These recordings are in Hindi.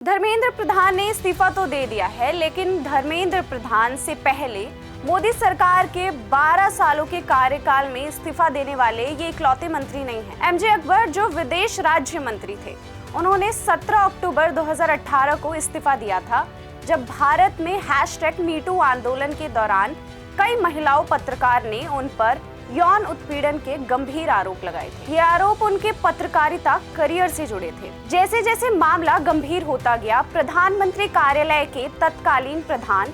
धर्मेंद्र प्रधान ने इस्तीफा तो दे दिया है, लेकिन धर्मेंद्र प्रधान से पहले मोदी सरकार के 12 सालों के कार्यकाल में इस्तीफा देने वाले ये इकलौते मंत्री नहीं हैं। एमजे अकबर जो विदेश राज्य मंत्री थे, उन्होंने 17 अक्टूबर 2018 को इस्तीफा दिया था, जब भारत में #मीटू आंदोलन के दौरान कई महिलाओं पत्रकार ने उन पर यौन उत्पीड़न के गंभीर आरोप लगाए थे। ये आरोप उनके पत्रकारिता करियर से जुड़े थे। जैसे जैसे मामला गंभीर होता गया, प्रधानमंत्री कार्यालय के तत्कालीन प्रधान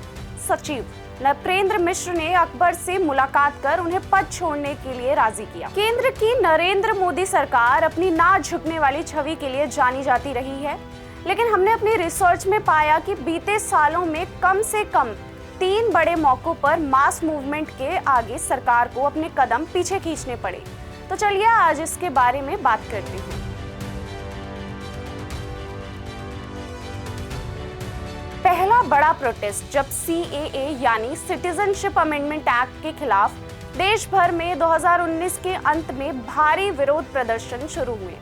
सचिव नृपेंद्र मिश्र ने अकबर से मुलाकात कर उन्हें पद छोड़ने के लिए राजी किया। केंद्र की नरेंद्र मोदी सरकार अपनी ना झुकने वाली छवि के लिए जानी जाती रही है, लेकिन हमने अपनी रिसर्च में पाया कि बीते सालों में कम से कम 3 बड़े मौकों पर मास मूवमेंट के आगे सरकार को अपने कदम पीछे खींचने पड़े। तो चलिए आज इसके बारे में बात करते हैं। पहला बड़ा प्रोटेस्ट जब CAA यानी सिटीजनशिप अमेंडमेंट एक्ट के खिलाफ देश भर में 2019 के अंत में भारी विरोध प्रदर्शन शुरू हुए।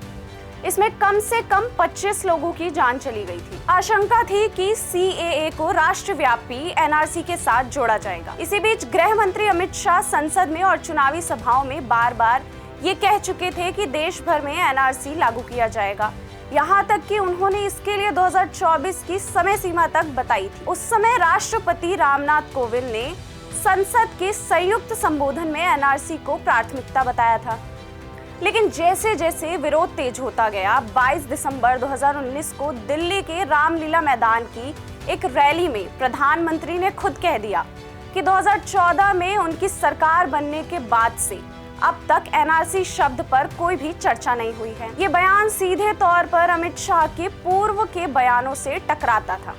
इसमें कम से कम 25 लोगों की जान चली गई थी। आशंका थी कि CAA को राष्ट्रव्यापी NRC के साथ जोड़ा जाएगा। इसी बीच गृह मंत्री अमित शाह संसद में और चुनावी सभाओं में बार बार ये कह चुके थे कि देश भर में NRC लागू किया जाएगा। यहाँ तक कि उन्होंने इसके लिए 2024 की समय सीमा तक बताई थी। उस समय राष्ट्रपति रामनाथ कोविंद ने संसद के संयुक्त संबोधन में NRC को प्राथमिकता बताया था। लेकिन जैसे जैसे विरोध तेज होता गया, 22 दिसंबर 2019 को दिल्ली के रामलीला मैदान की एक रैली में प्रधानमंत्री ने खुद कह दिया कि 2014 में उनकी सरकार बनने के बाद से अब तक NRC शब्द पर कोई भी चर्चा नहीं हुई है। ये बयान सीधे तौर पर अमित शाह के पूर्व के बयानों से टकराता था,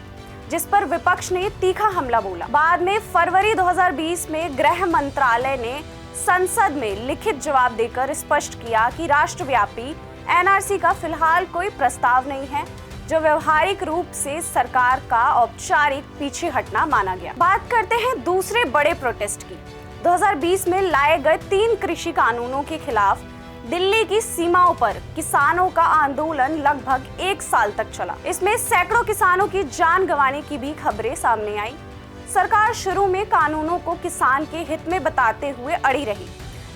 जिस पर विपक्ष ने तीखा हमला बोला। बाद में फरवरी 2020 में गृह मंत्रालय ने संसद में लिखित जवाब देकर स्पष्ट किया कि राष्ट्रव्यापी NRC का फिलहाल कोई प्रस्ताव नहीं है, जो व्यवहारिक रूप से सरकार का औपचारिक पीछे हटना माना गया। बात करते हैं दूसरे बड़े प्रोटेस्ट की। 2020 में लाए गए 3 कृषि कानूनों के खिलाफ दिल्ली की सीमाओं पर किसानों का आंदोलन लगभग 1 साल तक चला। इसमें सैकड़ों किसानों की जान गंवाने की भी खबरें सामने आई। सरकार शुरू में कानूनों को किसान के हित में बताते हुए अड़ी रही,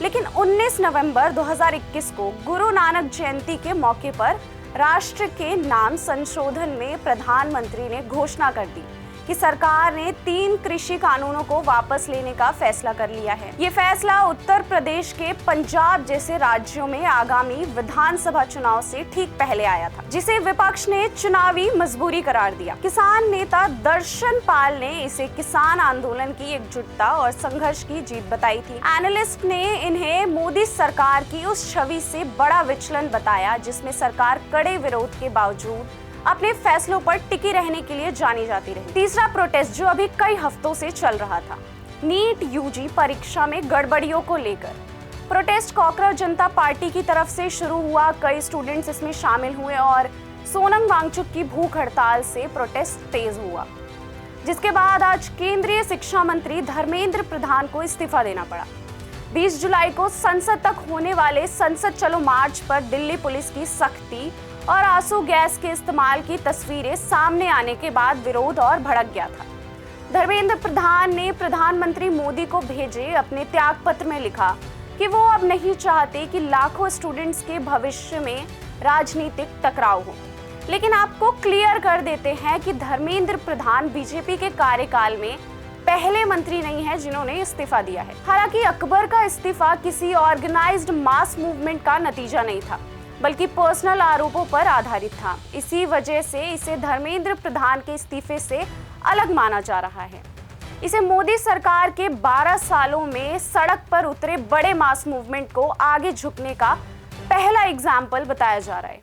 लेकिन 19 नवंबर 2021 को गुरु नानक जयंती के मौके पर राष्ट्र के नाम संशोधन में प्रधानमंत्री ने घोषणा कर दी कि सरकार ने 3 कृषि कानूनों को वापस लेने का फैसला कर लिया है। ये फैसला उत्तर प्रदेश के पंजाब जैसे राज्यों में आगामी विधानसभा चुनाव से ठीक पहले आया था, जिसे विपक्ष ने चुनावी मजबूरी करार दिया। किसान नेता दर्शन पाल ने इसे किसान आंदोलन की एकजुटता और संघर्ष की जीत बताई थी। एनालिस्ट ने इन्हें मोदी सरकार की उस छवि से बड़ा विचलन बताया, जिसमें सरकार कड़े विरोध के बावजूद अपने फैसलों पर टिकी रहने के लिए जानी जाती रही। तीसरा प्रोटेस्ट जो अभी कई हफ्तों से चल रहा था, नीट UG परीक्षा में गड़बड़ियों को लेकर। प्रोटेस्ट कॉकरोच जनता पार्टी की तरफ से शुरू हुआ, कई स्टूडेंट्स इसमें शामिल हुए और सोनम वांगचुक की भूख हड़ताल से प्रोटेस्ट तेज हुआ, जिसके बाद आज केंद्रीय शिक्षा मंत्री धर्मेंद्र प्रधान को इस्तीफा देना पड़ा। 20 जुलाई को संसद तक होने वाले संसद चलो मार्च पर दिल्ली पुलिस की सख्ती और आंसू गैस के इस्तेमाल की तस्वीरें सामने आने के बाद विरोध और भड़क गया था। धर्मेंद्र प्रधान ने प्रधानमंत्री मोदी को भेजे अपने त्याग पत्र में लिखा कि वो अब नहीं चाहते कि लाखों स्टूडेंट्स के भविष्य में राजनीतिक टकराव हो। लेकिन आपको क्लियर कर देते हैं कि धर्मेंद्र प्रधान बीजेपी के कार्यकाल में पहले मंत्री नहीं है जिन्होंने इस्तीफा दिया है। हालांकि अकबर का इस्तीफा किसी ऑर्गेनाइज्ड मास मूवमेंट का नतीजा नहीं था, बल्कि पर्सनल आरोपों पर आधारित था। इसी वजह से इसे धर्मेंद्र प्रधान के इस्तीफे से अलग माना जा रहा है। इसे मोदी सरकार के 12 सालों में सड़क पर उतरे बड़े मास मूवमेंट को आगे झुकने का पहला एग्जाम्पल बताया जा रहा है।